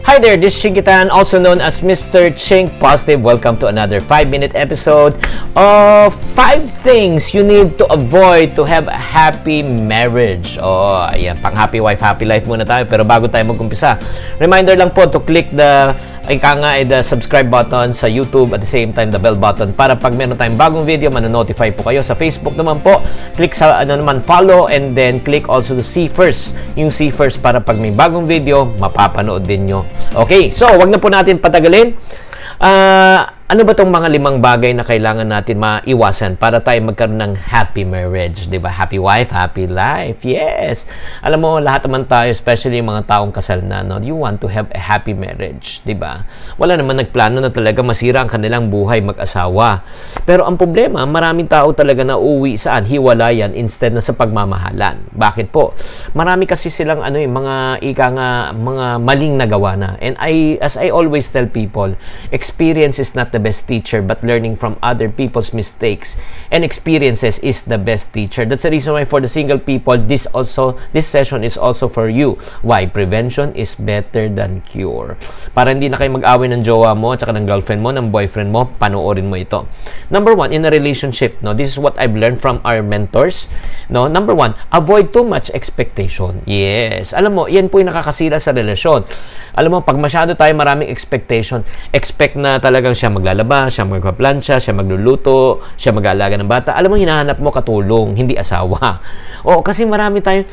Hi there, this is Chinkee, also known as Mr. Chink Positive. Welcome to another 5-minute episode of 5 things you need to avoid to have a happy marriage. Oh, ayan, pang happy wife, happy life muna tayo. Pero bago tayo mag-umpisa, reminder lang po to click the subscribe button sa YouTube, at the same time the bell button para pag meron tayong bagong video, manonotify po kayo. Sa Facebook naman po, click sa follow, and then click also to see first, yung see first, para pag may bagong video, mapapanood din nyo. Okay, so wag na po natin patagalin. Ano ba tong mga 5 bagay na kailangan natin maiwasan para tayo magkaroon ng happy marriage, 'di ba? Happy wife, happy life. Yes. Alam mo, lahat naman tayo, especially yung mga taong kasal na, no, you want to have a happy marriage, 'di ba? Wala naman nagplano na talaga masira ang kanilang buhay mag-asawa. Pero ang problema, maraming tao talaga na uuwi saan? Hiwalayan instead na sa pagmamahalan. Bakit po? Marami kasi silang mga mga maling nagawa na. And as I always tell people, experience is not the best teacher, but learning from other people's mistakes and experiences is the best teacher. That's the reason why for the single people, this session is also for you. Why? Prevention is better than cure. Para hindi na kayo mag-away ng jowa mo at saka ng girlfriend mo, ng boyfriend mo, panoorin mo ito. Number 1, in a relationship, no, this is what I've learned from our mentors. No, number 1, avoid too much expectation. Yes. Alam mo, yan po yung nakakasira sa relasyon. Alam mo, pag masyado tayo maraming expectation, expect na talagang siya maglalaba, siya magpaplansya, siya magluluto, siya mag-aalaga ng bata. Alam mo, hinahanap mo katulong, hindi asawa. O, kasi marami tayong,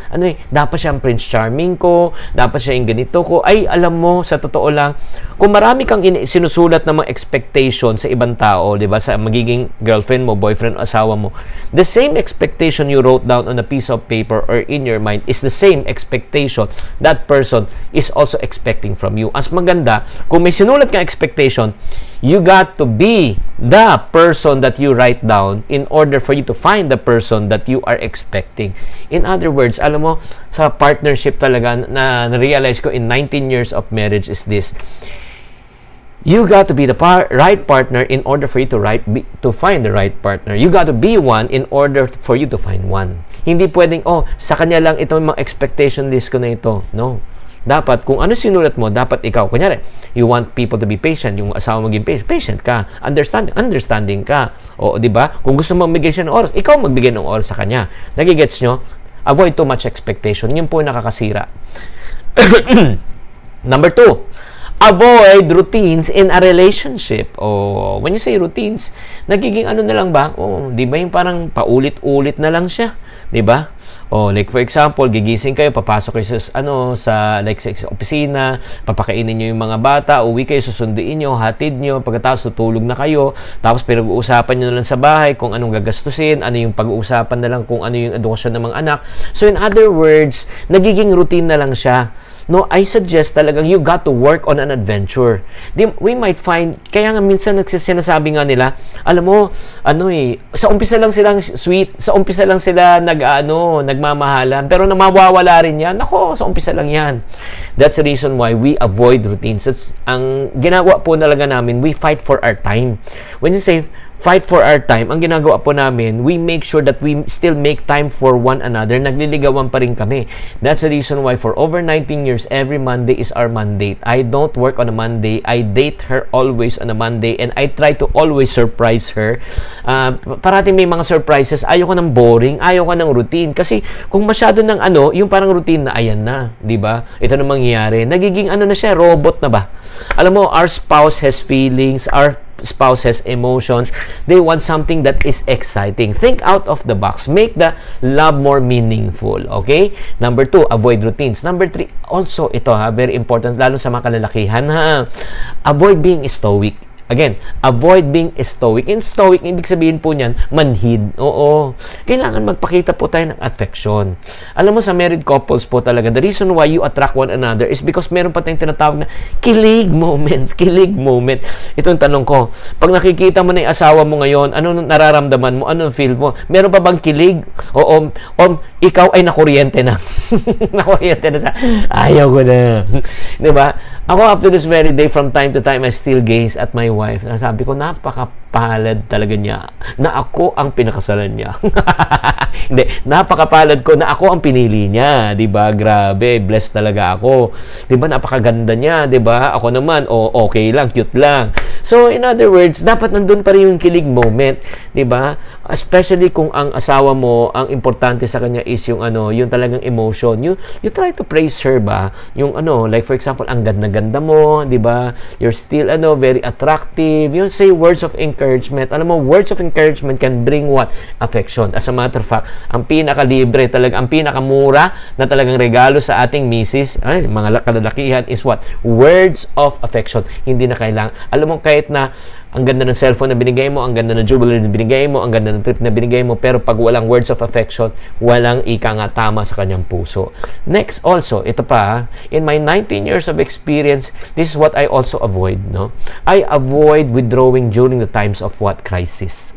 dapat siya ang Prince Charming ko, dapat siya yung ganito ko. Ay, alam mo, sa totoo lang, kung marami kang sinusulat ng mga expectation sa ibang tao, di ba, sa magiging girlfriend mo, boyfriend o asawa mo, the same expectation you wrote down on a piece of paper or in your mind is the same expectation that person is also expecting from you. As maganda, kung may sinulat kang expectation, you got to be the person that you write down in order for you to find the person that you are expecting. In other words, alam mo, sa partnership talaga na na-realize ko in 19 years of marriage is this: you got to be the right partner in order for you to find the right partner. You got to be one in order for you to find one. Hindi pwedeng, sa kanya lang itong mga expectation list ko na ito. No. Dapat, kung ano sinulat mo, dapat ikaw. Kunyari, you want people to be patient. Yung asawa maging patient ka. Understanding ka. O, di ba? Kung gusto mo magbigay siya ng oras, ikaw magbigay ng oras sa kanya. Nagigets nyo? Avoid too much expectation. Yun po nakakasira. Number 2, avoid routines in a relationship. Oh, when you say routines, nagiging na lang ba? Oh, 'di ba yung parang paulit-ulit na lang siya, 'di ba? Oh, like for example, gigising kayo, papasok kayo sa opisina, papakainin niyo yung mga bata, uwi kayo, susunduin niyo, hatid niyo, pagkatapos tutulog na kayo, tapos pinag-uusapan niyo na lang sa bahay kung anong gagastusin, ano yung pag-uusapan na lang kung ano yung edukasyon ng mga anak. So in other words, nagiging routine na lang siya. No, I suggest talagang you got to work on an adventure. We might find, kaya nga minsan sinasabi nga nila, alam mo, sa umpisa lang silang sweet, sa umpisa lang sila nagmamahalan, pero mawawala rin yan. Nako, sa umpisa lang yan. That's the reason why we avoid routines. That's, ang ginagawa po talaga namin, we fight for our time. When you say fight for our time, ang ginagawa po namin, we make sure that we still make time for one another. Nagliligawan pa rin kami. That's the reason why for over 19 years, every Monday is our Monday. I don't work on a Monday. I date her always on a Monday, and I try to always surprise her. Parating may mga surprises. Ayoko ng boring, ayoko ng routine. Kasi kung masyado ng yung parang routine na, ayan na, di ba? Ito na mangyayari. Nagiging na siya, robot na ba? Alam mo, our spouse has feelings, our spouse has emotions. They want something that is exciting. Think out of the box. Make the love more meaningful. Okay? Number 2, avoid routines. Number 3, also ito very important, lalo sa mga kalalakihan, avoid being stoic. Again, avoid being stoic. In stoic, ibig sabihin po niyan, manhid. Oo. Kailangan magpakita po tayo ng affection. Alam mo, sa married couples po talaga, the reason why you attract one another is because meron pa tayong tinatawag na kilig moments. Kilig moment. Ito yung tanong ko. Pag nakikita mo na yung asawa mo ngayon, ano nararamdaman mo? Ano feel mo? Meron pa bang kilig? O ikaw ay nakuryente na. Nakuryente na sa, ayaw ko na. Diba? Ako, up to this very day, from time to time, I still gaze at my wife. Sabi ko, napakapalad talaga niya na ako ang pinakasalan niya. Hindi, napakapalad ko na ako ang pinili niya, 'di ba? Grabe, blessed talaga ako. 'Di ba? Napakaganda niya, 'di ba? Ako naman, okay lang, cute lang. So, in other words, dapat nandun pa rin yung kilig moment, 'di ba? Especially kung ang asawa mo, ang importante sa kanya is yung yung talagang emotion. You try to praise her ba? Yung like for example, ang ganda-ganda mo, 'di ba? You're still very attractive. You say words of encouragement. Alam mo, words of encouragement can bring what? Affection. As a matter of fact, ang pinakalibre talaga, ang pinakamura na talagang regalo sa ating misis, mga kalalakihan is what? Words of affection. Hindi na kailangan. Alam mo, kahit na ang ganda ng cellphone na binigay mo, ang ganda ng jewelry na binigay mo, ang ganda ng trip na binigay mo, pero pag walang words of affection, walang ika nga tama sa kanyang puso. Next also, ito pa, in my 19 years of experience, this is what I also avoid, no? I avoid withdrawing during the times of what? Crisis.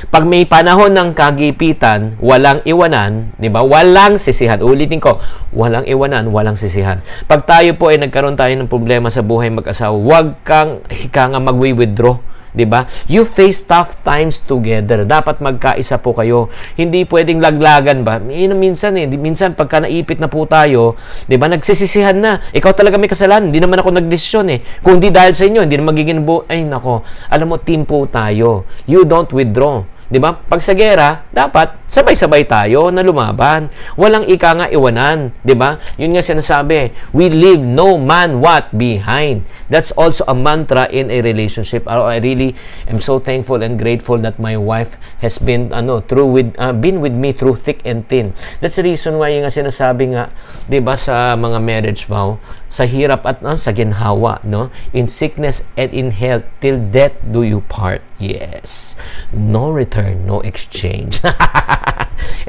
Pag may panahon ng kagipitan, walang iwanan, 'di ba? Walang sisihan. Ulitin ko, walang iwanan, walang sisihan. Pag tayo po ay nagkaroon tayo ng problema sa buhay mag-asawa, huwag kang mag-withdraw. 'Di ba? You face tough times together. Dapat magkaisa po kayo. Hindi pwedeng laglagan ba? Minsan pagka naipit na po tayo, 'di ba? Nagsisisihan na. Ikaw talaga may kasalanan. Hindi naman ako nagdesisyon eh. Kung hindi dahil sa inyo, hindi na magiging ay nako. Alam mo, team po tayo. You don't withdraw. 'Di ba? Pag sa gera, dapat sabay-sabay tayo na lumaban. Walang ika nga iwanan, 'di ba? Yun nga sinasabi, we leave no man what behind. That's also a mantra in a relationship. I really am so thankful and grateful that my wife has been been with me through thick and thin. That's the reason why yung nga sinasabi nga, 'di ba, sa mga marriage vow, sa hirap at sa ginhawa, no? In sickness and in health, till death do you part. Yes. No return, no exchange.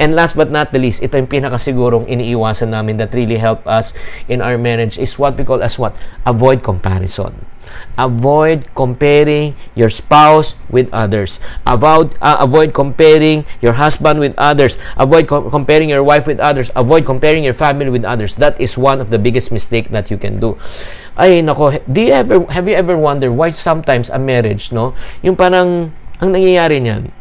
And last but not the least, ito yung pinakasigurong iniiwasan namin that really help us in our marriage is what we call as what? Avoid comparison. Avoid comparing your spouse with others. Avoid comparing your husband with others. Avoid comparing your wife with others. Avoid comparing your family with others. That is one of the biggest mistake that you can do. Ay nako, have you ever wondered why sometimes a marriage, no? Yung parang ang nangyayari niyan,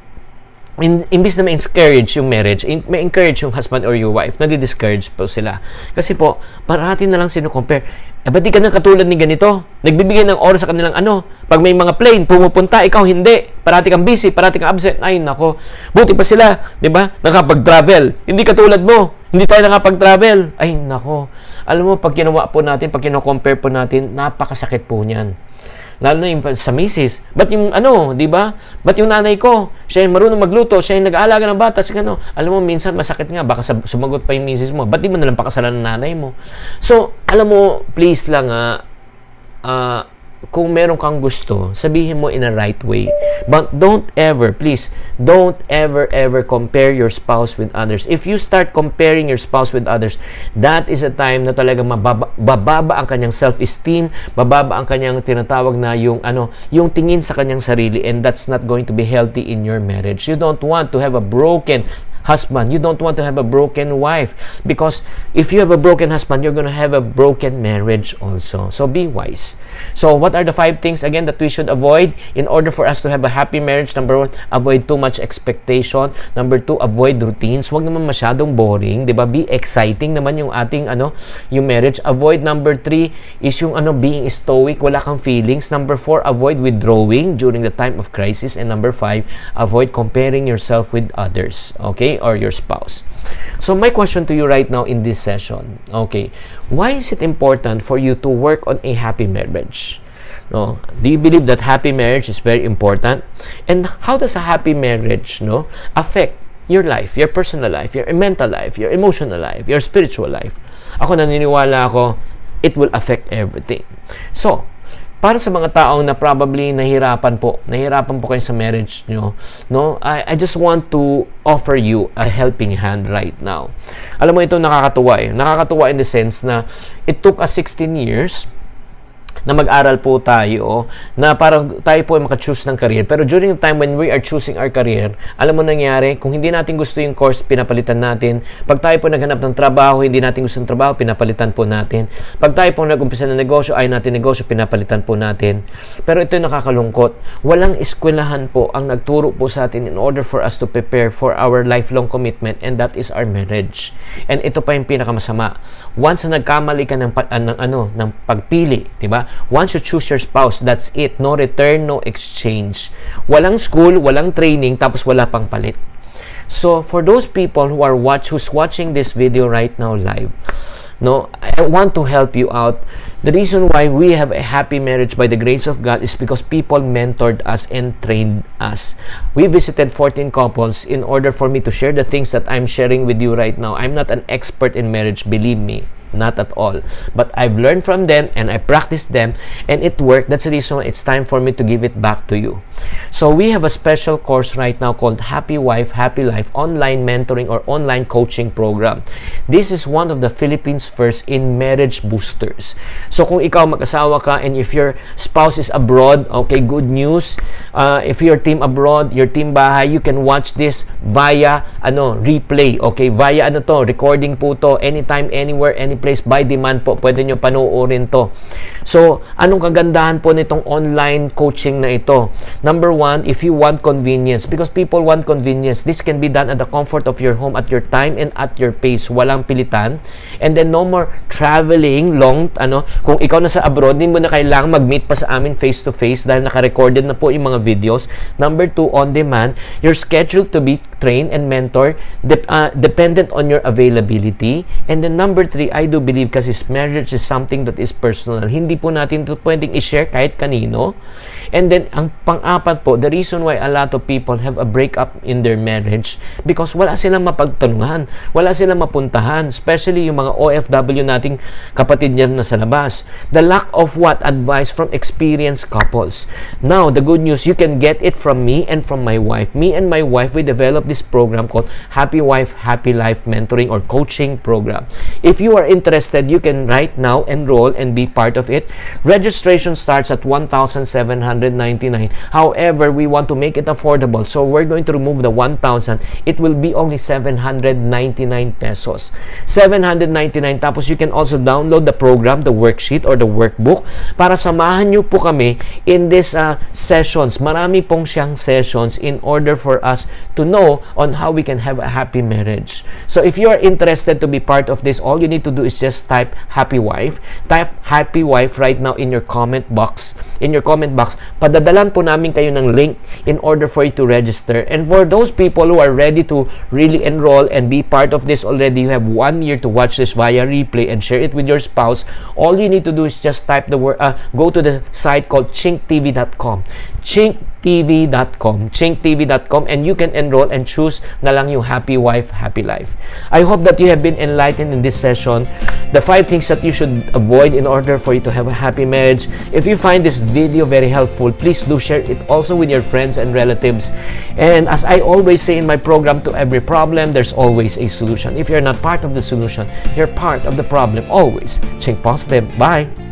imbis na ma-encourage yung marriage, ma-encourage yung husband or your wife, nadi-discourage po sila. Kasi po, parati na lang sino-compare. Ba't di ka nang katulad ni ganito? Nagbibigay ng oras sa kanilang pag may mga plane, pumupunta, ikaw hindi. Parati kang busy, parati kang absent. Ay, nako. Buti pa sila, di ba? Nakapag-travel. Hindi katulad mo. Hindi tayo nakapag-travel. Ay, nako. Alam mo, pag kinuha po natin, pag kino-compare po natin, napakasakit po niyan. Lalo na yung sa misis. Ba't yung di ba? Ba't yung nanay ko? Siya yung marunong magluto, siya yung nag-aalaga ng bata, alam mo, minsan masakit nga, baka sumagot pa yung misis mo. Ba't di mo nalang pakasalan ng nanay mo? So, alam mo, please lang kung meron kang gusto, sabihin mo in a right way. But don't ever ever compare your spouse with others. If you start comparing your spouse with others, that is a time na talagang bababa ang kanyang self-esteem, bababa ang kanyang tinatawag na yung tingin sa kanyang sarili, and that's not going to be healthy in your marriage. You don't want to have a broken husband. You don't want to have a broken wife, because if you have a broken husband, you're going to have a broken marriage also. So be wise. So what are the 5 things again that we should avoid in order for us to have a happy marriage? Number 1, avoid too much expectation. Number 2, avoid routines. Huwag naman masyadong boring, 'di ba? Be exciting naman yung ating yung marriage. Avoid number 3 is yung being stoic, wala kang feelings. Number 4, avoid withdrawing during the time of crisis, and number 5, avoid comparing yourself with others. Okay? Or your spouse. So my question to you right now in this session, okay, why is it important for you to work on a happy marriage? No, do you believe that happy marriage is very important? And how does a happy marriage, affect your life, your personal life, your mental life, your emotional life, your spiritual life? Ako naniniwala it will affect everything. So, para sa mga taong na probably nahirapan po kayo sa marriage nyo, I just want to offer you a helping hand right now. Alam mo, ito nakakatuwa in the sense na it took us 16 years na mag-aral po tayo, na parang tayo po ay maka-choose ng career. Pero during the time when we are choosing our career, alam mo nangyari, kung hindi natin gusto yung course, pinapalitan natin. Pag tayo po naghanap ng trabaho, hindi natin gusto ng trabaho, pinapalitan po natin. Pag tayo po nag-umpisa ng negosyo, ay natin negosyo, pinapalitan po natin. Pero ito yung nakakalungkot. Walang eskwelahan po ang nagturo po sa atin in order for us to prepare for our lifelong commitment, and that is our marriage. And ito pa yung pinakamasama. Once na nagkamali ka ng pagpili, di ba? Once you choose your spouse, that's it. No return, no exchange. Walang school, walang training, tapos wala pang palit. So, for those people who's watching this video right now live, no, I want to help you out. The reason why we have a happy marriage by the grace of God is because people mentored us and trained us. We visited 14 couples in order for me to share the things that I'm sharing with you right now. I'm not an expert in marriage, believe me. Not at all. But I've learned from them and I practiced them and it worked. That's the reason why it's time for me to give it back to you. So we have a special course right now called Happy Wife, Happy Life Online Mentoring or Online Coaching Program. This is one of the Philippines' first in marriage boosters. So kung ikaw mag-asawa ka and if your spouse is abroad, okay, good news. If your team abroad, your team bahay, you can watch this via replay. Okay, via recording po to, anytime, anywhere, any place, by demand po, pwede nyo panoorin to. So, anong kagandahan po nitong online coaching na ito? Number one, if you want convenience, because people want convenience, this can be done at the comfort of your home, at your time, and at your pace. Walang pilitan. And then, no more traveling long, kung ikaw nasa abroad, hindi mo na kailangan mag-meet pa sa amin face-to-face dahil naka-recorded na po yung mga videos. Number two, on demand, you're scheduled to be trained and mentored, dependent on your availability. And then, number three, I do believe kasi marriage is something that is personal. Hindi po natin ito pwedeng i-share kahit kanino. And then, ang pang-apat po, the reason why a lot of people have a breakup in their marriage because wala silang mapagtanungan, wala silang mapuntahan, especially yung mga OFW nating kapatid niyan na sa labas. The lack of advice from experienced couples. Now, the good news, you can get it from me and from my wife. Me and my wife, we developed this program called Happy Wife, Happy Life Mentoring or Coaching Program. If you are interested, you can right now enroll and be part of it. Registration starts at 1,799. However, we want to make it affordable. So, we're going to remove the 1,000. It will be only 799 pesos. 799. Tapos, you can also download the program, the worksheet, or the workbook para samahan nyo po kami in this sessions. Marami pong siyang sessions in order for us to know on how we can have a happy marriage. So, if you are interested to be part of this, all you need to do is just type Happy Wife. Type Happy Wife right now in your comment box. In your comment box, padadalan po namin kayo ng link in order for you to register. And for those people who are ready to really enroll and be part of this already, you have 1 year to watch this via replay and share it with your spouse. All you need to do is just type the word, go to the site called CHINKTV.com. CHINKTV.com, and you can enroll and choose na lang yung Happy Wife, Happy Life. I hope that you have been enlightened in this session. The 5 things that you should avoid in order for you to have a happy marriage. If you find this video very helpful, please do share it also with your friends and relatives. And as I always say in my program, to every problem, there's always a solution. If you're not part of the solution, you're part of the problem always. Chink positive. Bye!